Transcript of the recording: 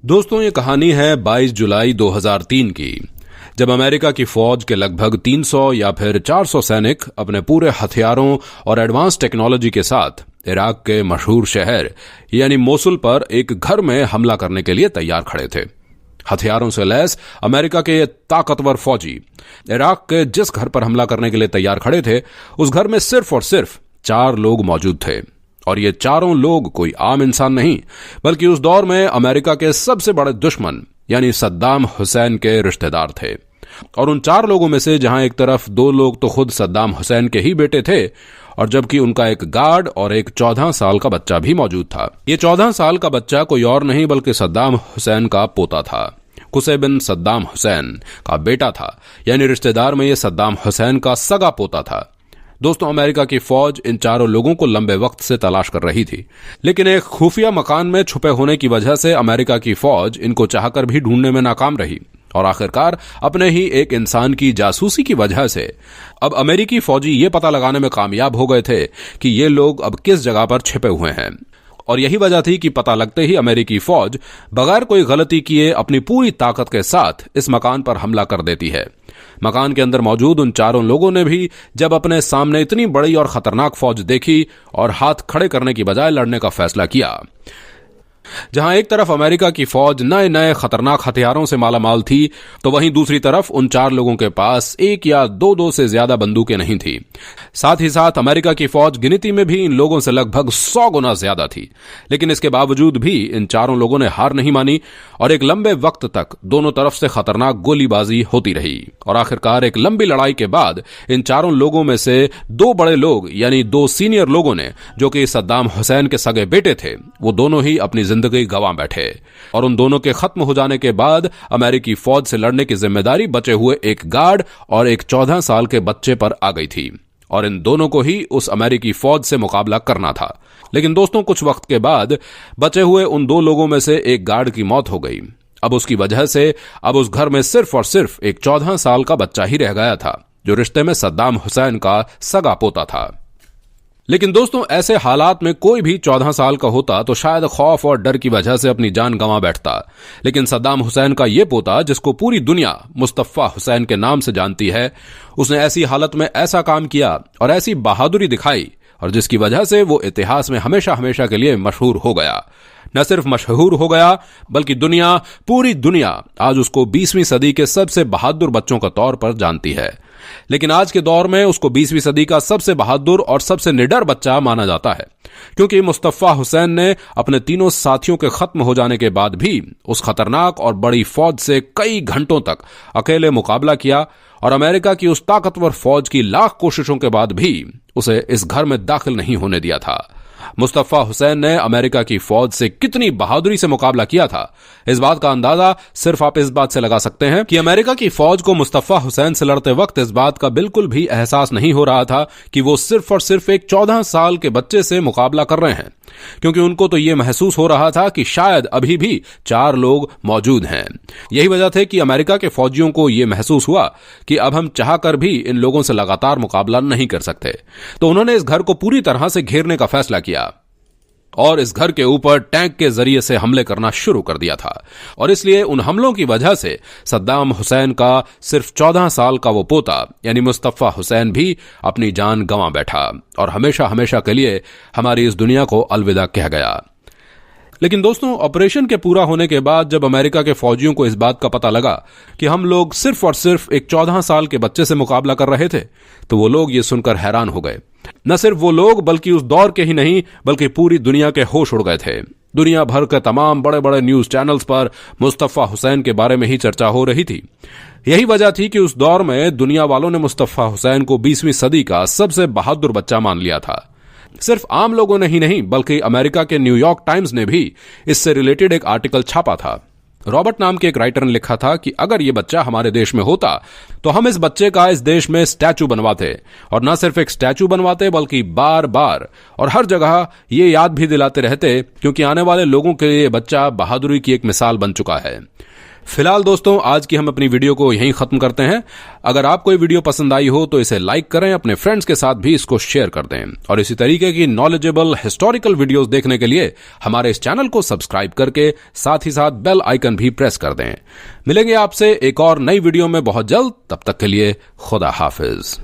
दोस्तों, ये कहानी है 22 जुलाई 2003 की, जब अमेरिका की फौज के लगभग 300 या फिर 400 सैनिक अपने पूरे हथियारों और एडवांस टेक्नोलॉजी के साथ इराक के मशहूर शहर यानी मोसुल पर एक घर में हमला करने के लिए तैयार खड़े थे। हथियारों से लैस अमेरिका के ताकतवर फौजी इराक के जिस घर पर हमला करने के लिए तैयार खड़े थे, उस घर में सिर्फ और सिर्फ 4 लोग मौजूद थे। और ये चारों लोग कोई आम इंसान नहीं, बल्कि उस दौर में अमेरिका के सबसे बड़े दुश्मन यानी सद्दाम हुसैन के रिश्तेदार थे। और उन 4 लोगों में से जहां एक तरफ 2 लोग तो खुद सद्दाम हुसैन के ही बेटे थे, और जबकि उनका एक गार्ड और एक 14 साल का बच्चा भी मौजूद था। ये 14 साल का बच्चा कोई और नहीं बल्कि सद्दाम हुसैन का पोता था। कुसै बिन सद्दाम हुसैन का बेटा था, यानी रिश्तेदार में ये सद्दाम हुसैन का सगा पोता था। दोस्तों, अमेरिका की फौज इन 4 लोगों को लंबे वक्त से तलाश कर रही थी, लेकिन एक खुफिया मकान में छुपे होने की वजह से अमेरिका की फौज इनको चाहकर भी ढूंढने में नाकाम रही। और आखिरकार अपने ही एक इंसान की जासूसी की वजह से अब अमेरिकी फौजी ये पता लगाने में कामयाब हो गए थे कि ये लोग अब किस जगह पर छिपे हुए हैं। और यही वजह थी कि पता लगते ही अमेरिकी फौज बगैर कोई गलती किए अपनी पूरी ताकत के साथ इस मकान पर हमला कर देती है। मकान के अंदर मौजूद उन 4 लोगों ने भी जब अपने सामने इतनी बड़ी और खतरनाक फौज देखी और हाथ खड़े करने की बजाय लड़ने का फैसला किया। जहां एक तरफ अमेरिका की फौज नए नए खतरनाक हथियारों से मालामाल थी, तो वहीं दूसरी तरफ उन 4 लोगों के पास 1 या 2 से ज्यादा बंदूकें नहीं थी। साथ ही साथ अमेरिका की फौज गिनती में भी इन लोगों से लगभग 100 गुना ज्यादा थी। लेकिन इसके बावजूद भी इन 4 लोगों ने हार नहीं मानी और एक लंबे वक्त तक दोनों तरफ से खतरनाक गोलीबाजी होती रही। और आखिरकार एक लंबी लड़ाई के बाद इन 4 लोगों में से 2 बड़े लोग यानी 2 सीनियर लोगों ने, जो कि सद्दाम हुसैन के सगे बेटे थे, वो दोनों ही अपनी जिंदगी गंवा बैठे। और उन दोनों के खत्म हो जाने के बाद अमेरिकी फौज से लड़ने की जिम्मेदारी बचे हुए एक गार्ड और एक 14 साल के बच्चे पर आ गई थी। और इन दोनों को ही उस अमेरिकी फौज से मुकाबला करना था। लेकिन दोस्तों, कुछ वक्त के बाद बचे हुए उन 2 लोगों में से एक गार्ड की मौत हो गई। अब उसकी वजह से अब उस घर में सिर्फ और सिर्फ एक 14 साल का बच्चा ही रह गया था, जो रिश्ते में सद्दाम हुसैन का सगा पोता था। लेकिन दोस्तों, ऐसे हालात में कोई भी 14 साल का होता तो शायद खौफ और डर की वजह से अपनी जान गंवा बैठता। लेकिन सद्दाम हुसैन का ये पोता, जिसको पूरी दुनिया मुस्तफा हुसैन के नाम से जानती है, उसने ऐसी हालत में ऐसा काम किया और ऐसी बहादुरी दिखाई, और जिसकी वजह से वो इतिहास में हमेशा हमेशा के लिए मशहूर हो गया। न सिर्फ मशहूर हो गया, बल्कि पूरी दुनिया आज उसको 20वीं सदी के सबसे बहादुर बच्चों के तौर पर जानती है। लेकिन आज के दौर में उसको 20वीं सदी का सबसे बहादुर और सबसे निडर बच्चा माना जाता है, क्योंकि मुस्तफा हुसैन ने अपने तीनों साथियों के खत्म हो जाने के बाद भी उस खतरनाक और बड़ी फौज से कई घंटों तक अकेले मुकाबला किया, और अमेरिका की उस ताकतवर फौज की लाख कोशिशों के बाद भी उसे इस घर में दाखिल नहीं होने दिया था। मुस्तफा हुसैन ने अमेरिका की फौज से कितनी बहादुरी से मुकाबला किया था, इस बात का अंदाजा सिर्फ आप इस बात से लगा सकते हैं कि अमेरिका की फौज को मुस्तफा हुसैन से लड़ते वक्त इस बात का बिल्कुल भी एहसास नहीं हो रहा था कि वो सिर्फ और सिर्फ एक 14 साल के बच्चे से मुकाबला कर रहे हैं, क्योंकि उनको तो यह महसूस हो रहा था कि शायद अभी भी 4 लोग मौजूद हैं। यही वजह थी कि अमेरिका के फौजियों को यह महसूस हुआ कि अब हम चाहकर भी इन लोगों से लगातार मुकाबला नहीं कर सकते। तो उन्होंने इस घर को पूरी तरह से घेरने का फैसला किया और इस घर के ऊपर टैंक के जरिए से हमले करना शुरू कर दिया था। और इसलिए उन हमलों की वजह से सद्दाम हुसैन का सिर्फ 14 साल का वो पोता यानी मुस्तफा हुसैन भी अपनी जान गंवा बैठा और हमेशा हमेशा के लिए हमारी इस दुनिया को अलविदा कह गया। लेकिन दोस्तों, ऑपरेशन के पूरा होने के बाद जब अमेरिका के फौजियों को इस बात का पता लगा कि हम लोग सिर्फ और सिर्फ एक 14 साल के बच्चे से मुकाबला कर रहे थे, तो वो लोग ये सुनकर हैरान हो गए। न सिर्फ वो लोग, बल्कि उस दौर के ही नहीं, बल्कि पूरी दुनिया के होश उड़ गए थे। दुनिया भर के तमाम बड़े बड़े न्यूज चैनल्स पर मुस्तफा हुसैन के बारे में ही चर्चा हो रही थी। यही वजह थी कि उस दौर में दुनिया वालों ने मुस्तफा हुसैन को 20वीं सदी का सबसे बहादुर बच्चा मान लिया था। सिर्फ आम लोगों ने ही नहीं, बल्कि अमेरिका के न्यूयॉर्क टाइम्स ने भी इससे रिलेटेड एक आर्टिकल छापा था। रॉबर्ट नाम के एक राइटर ने लिखा था कि अगर ये बच्चा हमारे देश में होता तो हम इस बच्चे का इस देश में स्टैचू बनवाते, और न सिर्फ एक स्टैचू बनवाते बल्कि बार बार और हर जगह ये याद भी दिलाते रहते, क्योंकि आने वाले लोगों के लिए ये बच्चा बहादुरी की एक मिसाल बन चुका है। फिलहाल दोस्तों आज की हम अपनी वीडियो को यहीं खत्म करते हैं। अगर आपको ये वीडियो पसंद आई हो तो इसे लाइक करें, अपने फ्रेंड्स के साथ भी इसको शेयर कर दें और इसी तरीके की नॉलेजेबल हिस्टोरिकल वीडियोस देखने के लिए हमारे इस चैनल को सब्सक्राइब करके साथ ही साथ बेल आइकन भी प्रेस कर दें। मिलेंगे आपसे एक और नई वीडियो में बहुत जल्द, तब तक के लिए खुदा हाफिज।